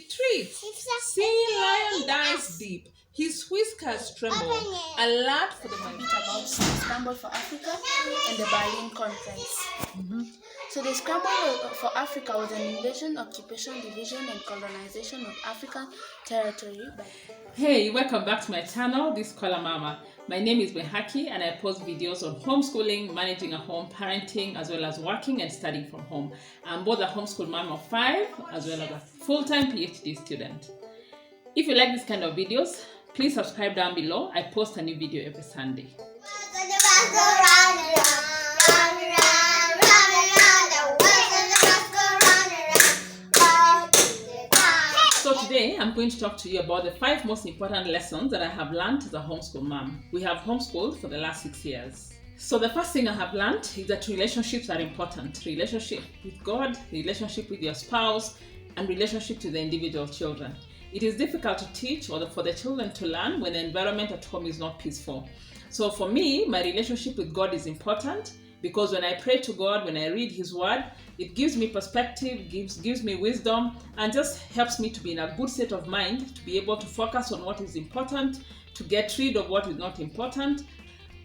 treats. Seeing lion dives deep, his whiskers tremble, alert for the bit about the Scramble for Africa and the Berlin Conference. So the Scramble for Africa was an invasion, occupation, division, and colonization of African territory. Hey, welcome back to my channel, This Scholar Mama. My name is Behaki and I post videos on homeschooling, managing a home, parenting, as well as working and studying from home. I'm both a homeschool mom of 5 as well as a full-time PhD student. If you like this kind of videos, please subscribe down below. I post a new video every Sunday. So today I'm going to talk to you about the 5 most important lessons that I have learned as a homeschool mom. We have homeschooled for the last 6 years. So the first thing I have learned is that relationships are important. Relationship with God, relationship with your spouse, and relationship to the individual children. It is difficult to teach or for the children to learn when the environment at home is not peaceful. So for me, my relationship with God is important because when I pray to God, when I read His Word, it gives me perspective, gives me wisdom, and just helps me to be in a good state of mind to be able to focus on what is important, to get rid of what is not important.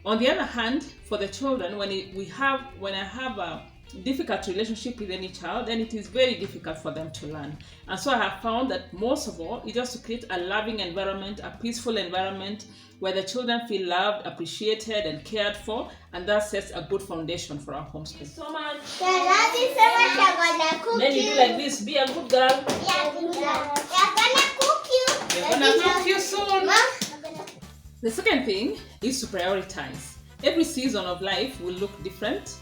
On the other hand, for the children, when I have a difficult relationship with any child, then it is very difficult for them to learn. And so I have found that most of all, it's just to create a loving environment, a peaceful environment where the children feel loved, appreciated, and cared for, and that sets a good foundation for our homeschool. So much. Thank you so much. I'm gonna cook Then you do like this, be a good girl. Yeah, I'm gonna cook you. We're gonna cook you soon. The second thing is to prioritize. Every season of life will look different.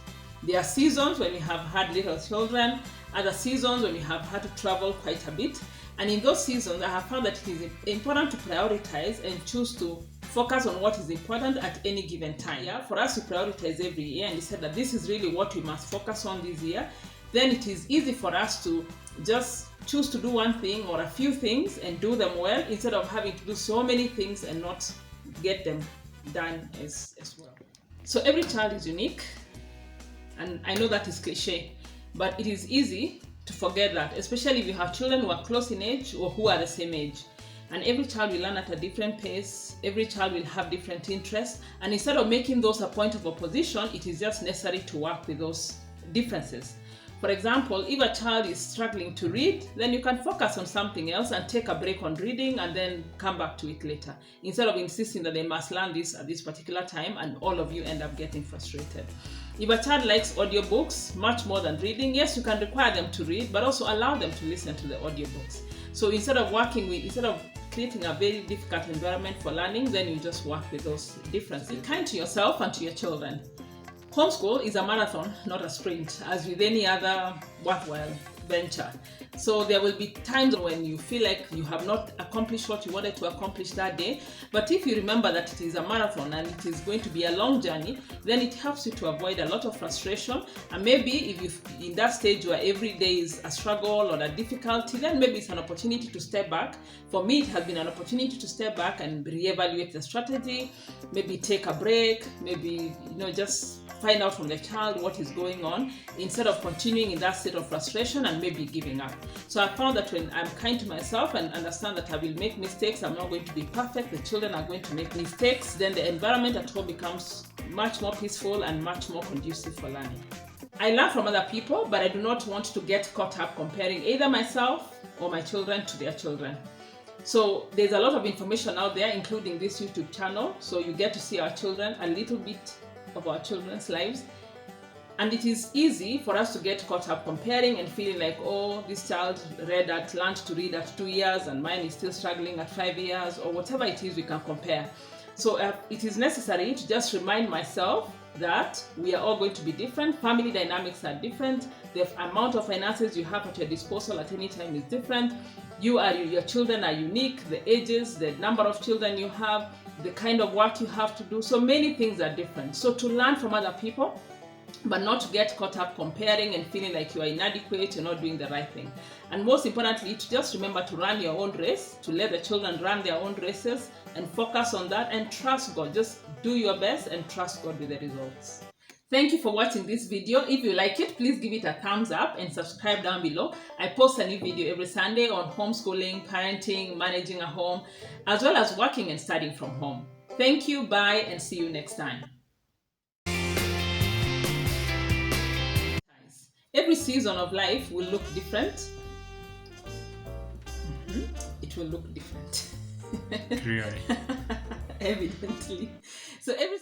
There are seasons when you have had little children, other seasons when you have had to travel quite a bit. And in those seasons, I have found that it is important to prioritize and choose to focus on what is important at any given time. Yeah? For us to prioritize every year and decide that this is really what we must focus on this year, then it is easy for us to just choose to do one thing or a few things and do them well instead of having to do so many things and not get them done as well. So every child is unique. And I know that is cliche, but it is easy to forget that, especially if you have children who are close in age or who are the same age. And every child will learn at a different pace, every child will have different interests, and instead of making those a point of opposition, it is just necessary to work with those differences. For example, if a child is struggling to read, then you can focus on something else and take a break on reading and then come back to it later, instead of insisting that they must learn this at this particular time and all of you end up getting frustrated. If a child likes audiobooks much more than reading, yes, you can require them to read, but also allow them to listen to the audiobooks. So instead of creating a very difficult environment for learning, then you just work with those differences. Be kind to yourself and to your children. Homeschool is a marathon, not a sprint, as with any other worthwhile venture. So there will be times when you feel like you have not accomplished what you wanted to accomplish that day. But if you remember that it is a marathon and it is going to be a long journey, then it helps you to avoid a lot of frustration. And maybe if you're in that stage where every day is a struggle or a difficulty, then maybe it's an opportunity to step back. For me, it has been an opportunity to step back and reevaluate the strategy, maybe take a break, maybe just find out from the child what is going on instead of continuing in that state of frustration and maybe giving up. So I found that when I'm kind to myself and understand that I will make mistakes, I'm not going to be perfect, the children are going to make mistakes, then the environment at home becomes much more peaceful and much more conducive for learning. I learn from other people, but I do not want to get caught up comparing either myself or my children to their children. So there's a lot of information out there, including this YouTube channel, so you get to see our children, a little bit of our children's lives, and it is easy for us to get caught up comparing and feeling like, oh, this child learned to read at 2 years and mine is still struggling at 5 years, or whatever it is we can compare. So it is necessary to just remind myself that we are all going to be different. Family dynamics are different. The amount of finances you have at your disposal at any time is different. Your children are unique. The ages, the number of children you have, the kind of work you have to do. So many things are different. So to learn from other people, but not to get caught up comparing and feeling like you are inadequate, you're not doing the right thing. And most importantly, to just remember to run your own race, to let the children run their own races and focus on that and trust God. Just do your best and trust God with the results. Thank you for watching this video. If you like it, please give it a thumbs up and subscribe down below. I post a new video every Sunday on homeschooling, parenting, managing a home, as well as working and studying from home. Thank you, bye, and see you next time. Every season of life will look different. It will look different. Really? Evidently. So every